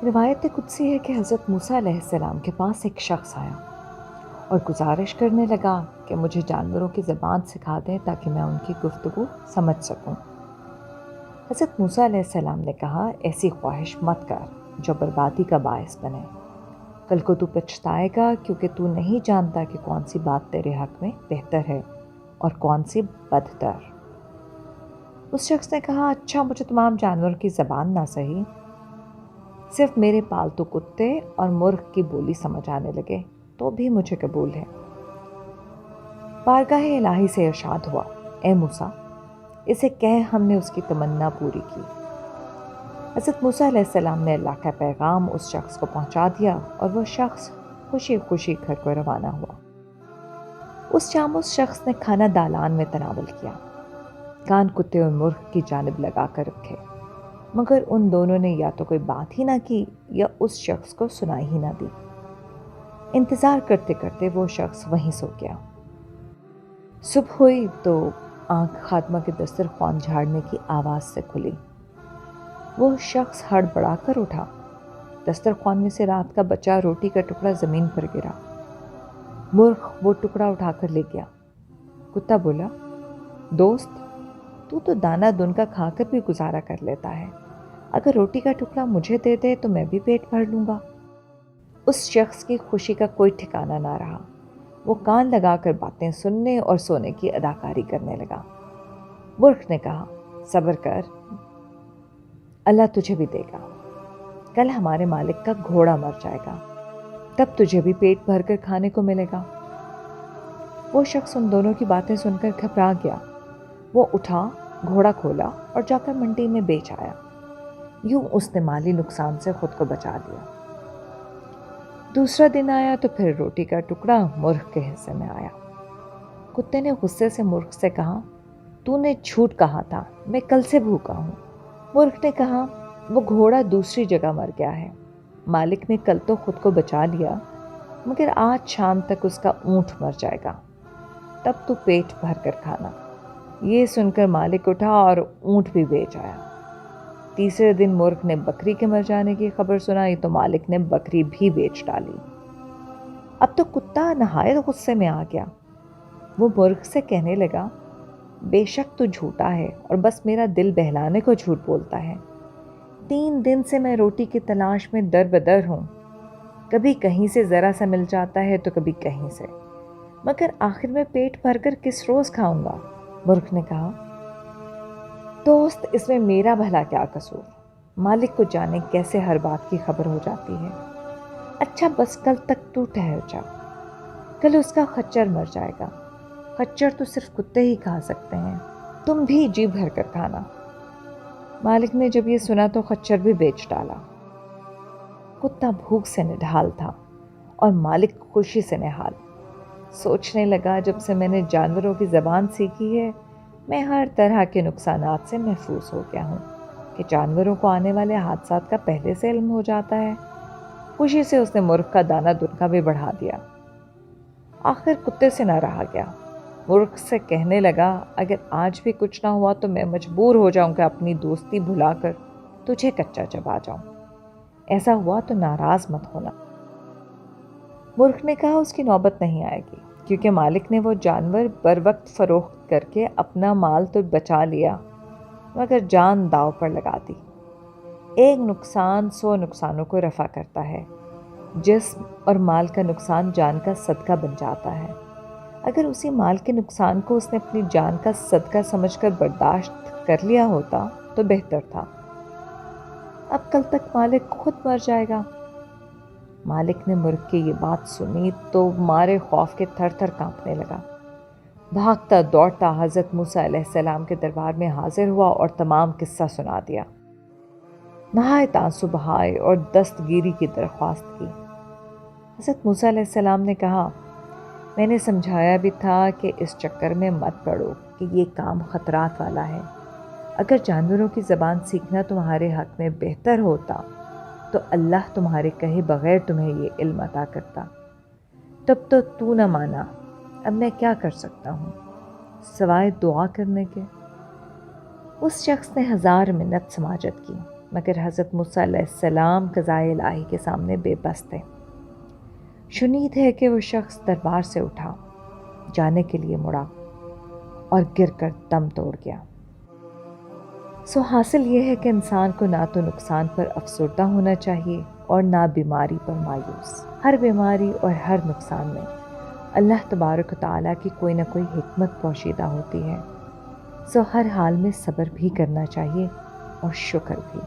روایت قدسی ہے کہ حضرت موسیٰ علیہ السلام کے پاس ایک شخص آیا اور گزارش کرنے لگا کہ مجھے جانوروں کی زبان سکھا دیں تاکہ میں ان کی گفتگو سمجھ سکوں۔ حضرت موسیٰ علیہ السلام نے کہا، ایسی خواہش مت کر جو بربادی کا باعث بنے۔ کل کو تو پچھتائے گا کیونکہ تو نہیں جانتا کہ کون سی بات تیرے حق میں بہتر ہے اور کون سی بدتر۔ اس شخص نے کہا، اچھا مجھے تمام جانوروں کی زبان نہ صحیح، صرف میرے پالتو کتے اور مرغ کی بولی سمجھ آنے لگے تو بھی مجھے قبول ہے۔ بارگاہ الہی سے ارشاد ہوا، اے موسیٰ، اسے کہہ ہم نے اس کی تمنا پوری کی۔ حضرت موسیٰ علیہ السلام نے اللہ کا پیغام اس شخص کو پہنچا دیا اور وہ شخص خوشی خوشی گھر کو روانہ ہوا۔ اس شام اس شخص نے کھانا دالان میں تناول کیا، کان کتے اور مرغ کی جانب لگا کر رکھے، مگر ان دونوں نے یا تو کوئی بات ہی نہ کی یا اس شخص کو سنائی ہی نہ دی۔ انتظار کرتے کرتے وہ شخص وہیں سو گیا۔ صبح ہوئی تو آنکھ خاتمہ کے دسترخوان جھاڑنے کی آواز سے کھلی۔ وہ شخص ہڑبڑا کر اٹھا۔ دسترخوان میں سے رات کا بچا روٹی کا ٹکڑا زمین پر گرا۔ مرغ وہ ٹکڑا اٹھا کر لے گیا۔ کتا بولا، دوست، تو دانا دن کا کھا کر بھی گزارا کر لیتا ہے، اگر روٹی کا ٹکڑا مجھے دے دے تو میں بھی پیٹ بھر لوں گا۔ اس شخص کی خوشی کا کوئی ٹھکانہ نہ رہا۔ وہ کان لگا کر باتیں سننے اور سونے کی اداکاری کرنے لگا۔ مرغ نے کہا، صبر کر، اللہ تجھے بھی دے گا۔ کل ہمارے مالک کا گھوڑا مر جائے گا، تب تجھے بھی پیٹ بھر کر کھانے کو ملے گا۔ وہ شخص ان دونوں کی باتیں سن کر گھبرا گیا۔ وہ اٹھا، گھوڑا کھولا اور جا کر منڈی میں بیچ آیا۔ یوں اس نے مالی نقصان سے خود کو بچا لیا۔ دوسرا دن آیا تو پھر روٹی کا ٹکڑا مرغ کے حصے میں آیا۔ کتے نے غصے سے مرغ سے کہا، تو نے جھوٹ کہا تھا، میں کل سے بھوکا ہوں۔ مرغ نے کہا، وہ گھوڑا دوسری جگہ مر گیا ہے، مالک نے کل تو خود کو بچا لیا، مگر آج شام تک اس کا اونٹ مر جائے گا، تب تو پیٹ بھر کر کھانا۔ یہ سن کر مالک اٹھا اور اونٹ بھی بیچ آیا۔ تیسرے دن مرغ نے بکری کے مر جانے کی خبر سنائی تو مالک نے بکری بھی بیچ ڈالی۔ اب تو کتا نہایت غصے میں آ گیا۔ وہ مرغ سے کہنے لگا، بے شک تو جھوٹا ہے اور بس میرا دل بہلانے کو جھوٹ بولتا ہے۔ 3 دن سے میں روٹی کی تلاش میں در بدر ہوں، کبھی کہیں سے ذرا سا مل جاتا ہے تو کبھی کہیں سے، مگر آخر میں پیٹ بھر کر کس روز کھاؤں گا۔ مرغ نے کہا، دوست، اس میں میرا بھلا کیا قصور، مالک کو جانے کیسے ہر بات کی خبر ہو جاتی ہے۔ اچھا بس کل تک تو ٹھہر جا، کل اس کا خچر مر جائے گا۔ خچر تو صرف کتے ہی کھا سکتے ہیں، تم بھی جی بھر کر کھانا۔ مالک نے جب یہ سنا تو خچر بھی بیچ ڈالا۔ کتا بھوک سے نڈھال تھا اور مالک خوشی سے نہال۔ سوچنے لگا، جب سے میں نے جانوروں کی زبان سیکھی ہے میں ہر طرح کے نقصانات سے محفوظ ہو گیا ہوں کہ جانوروں کو آنے والے حادثات کا پہلے سے علم ہو جاتا ہے۔ خوشی سے اس نے مرغ کا دانہ دن کا بھی بڑھا دیا۔ آخر کتے سے نہ رہا گیا۔ مرغ سے کہنے لگا، اگر آج بھی کچھ نہ ہوا تو میں مجبور ہو جاؤں کہ اپنی دوستی بھلا کر تجھے کچا چبا جاؤں۔ ایسا ہوا تو ناراض مت ہونا۔ مرغ نے کہا، اس کی نوبت نہیں آئے گی، کیونکہ مالک نے وہ جانور بر وقت فروخت کر کے اپنا مال تو بچا لیا مگر جان داؤ پر لگا دی۔ ایک نقصان 100 نقصانوں کو رفع کرتا ہے۔ جسم اور مال کا نقصان جان کا صدقہ بن جاتا ہے۔ اگر اسی مال کے نقصان کو اس نے اپنی جان کا صدقہ سمجھ کر برداشت کر لیا ہوتا تو بہتر تھا۔ اب کل تک مالک خود مر جائے گا۔ مالک نے مرغ کی یہ بات سنی تو مارے خوف کے تھر تھر کانپنے لگا۔ بھاگتا دوڑتا حضرت موسیٰ علیہ السلام کے دربار میں حاضر ہوا اور تمام قصہ سنا دیا۔ نہایت آنسو بہائے اور دستگیری کی درخواست کی۔ حضرت موسیٰ علیہ السلام نے کہا، میں نے سمجھایا بھی تھا کہ اس چکر میں مت پڑو کہ یہ کام خطرات والا ہے۔ اگر جانوروں کی زبان سیکھنا تمہارے حق میں بہتر ہوتا تو اللہ تمہارے کہے بغیر تمہیں یہ علم عطا کرتا۔ تب تو نہ مانا، اب میں کیا کر سکتا ہوں سوائے دعا کرنے کے۔ اس شخص نے 1000 منت سماجت کی مگر حضرت موسیٰ علیہ السلام قضائے الہی کے سامنے بے بس تھے۔ شنید ہے کہ وہ شخص دربار سے اٹھا، جانے کے لیے مڑا اور گر کر دم توڑ گیا۔ سو حاصل یہ ہے کہ انسان کو نہ تو نقصان پر افسردہ ہونا چاہیے اور نہ بیماری پر مایوس۔ ہر بیماری اور ہر نقصان میں اللہ تبارک و تعالیٰ کی کوئی نہ کوئی حکمت پوشیدہ ہوتی ہے۔ سو ہر حال میں صبر بھی کرنا چاہیے اور شکر بھی۔